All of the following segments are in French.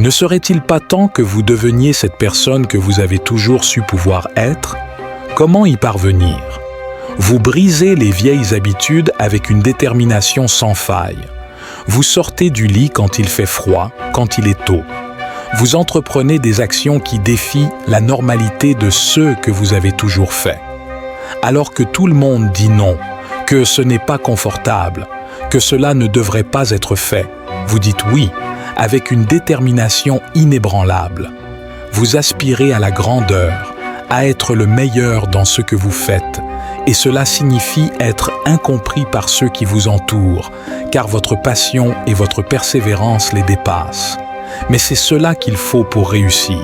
Ne serait-il pas temps que vous deveniez cette personne que vous avez toujours su pouvoir être? Comment y parvenir? Vous brisez les vieilles habitudes avec une détermination sans faille. Vous sortez du lit quand il fait froid, quand il est tôt. Vous entreprenez des actions qui défient la normalité de ceux que vous avez toujours fait. Alors que tout le monde dit non, que ce n'est pas confortable, que cela ne devrait pas être fait, vous dites oui, avec une détermination inébranlable. Vous aspirez à la grandeur, à être le meilleur dans ce que vous faites, et cela signifie être incompris par ceux qui vous entourent, car votre passion et votre persévérance les dépassent. Mais c'est cela qu'il faut pour réussir.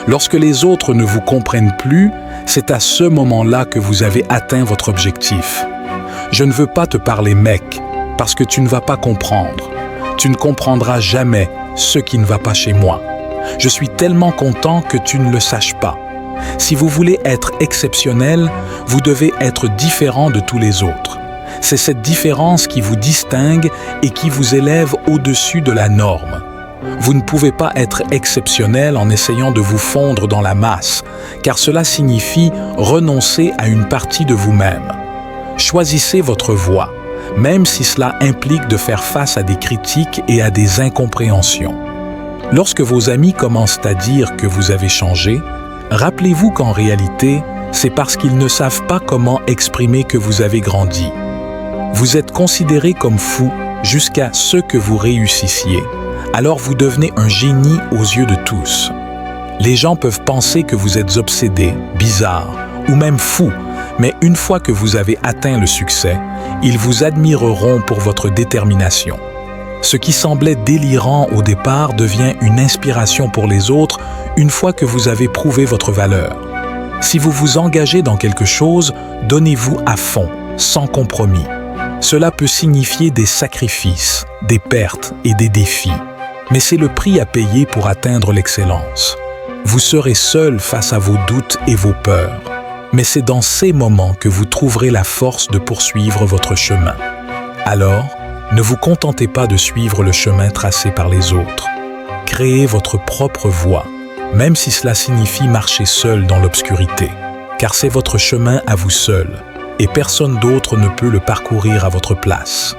Lorsque les autres ne vous comprennent plus, c'est à ce moment-là que vous avez atteint votre objectif. Je ne veux pas te parler mec, parce que tu ne vas pas comprendre. Tu ne comprendras jamais ce qui ne va pas chez moi. Je suis tellement content que tu ne le saches pas. Si vous voulez être exceptionnel, vous devez être différent de tous les autres. C'est cette différence qui vous distingue et qui vous élève au-dessus de la norme. Vous ne pouvez pas être exceptionnel en essayant de vous fondre dans la masse, car cela signifie renoncer à une partie de vous-même. Choisissez votre voie, même si cela implique de faire face à des critiques et à des incompréhensions. Lorsque vos amis commencent à dire que vous avez changé, rappelez-vous qu'en réalité, c'est parce qu'ils ne savent pas comment exprimer que vous avez grandi. Vous êtes considéré comme fou jusqu'à ce que vous réussissiez. Alors vous devenez un génie aux yeux de tous. Les gens peuvent penser que vous êtes obsédé, bizarre ou même fou, mais une fois que vous avez atteint le succès, ils vous admireront pour votre détermination. Ce qui semblait délirant au départ devient une inspiration pour les autres une fois que vous avez prouvé votre valeur. Si vous vous engagez dans quelque chose, donnez-vous à fond, sans compromis. Cela peut signifier des sacrifices, des pertes et des défis. Mais c'est le prix à payer pour atteindre l'excellence. Vous serez seul face à vos doutes et vos peurs. Mais c'est dans ces moments que vous trouverez la force de poursuivre votre chemin. Alors, ne vous contentez pas de suivre le chemin tracé par les autres. Créez votre propre voie, même si cela signifie marcher seul dans l'obscurité, car c'est votre chemin à vous seul, et personne d'autre ne peut le parcourir à votre place.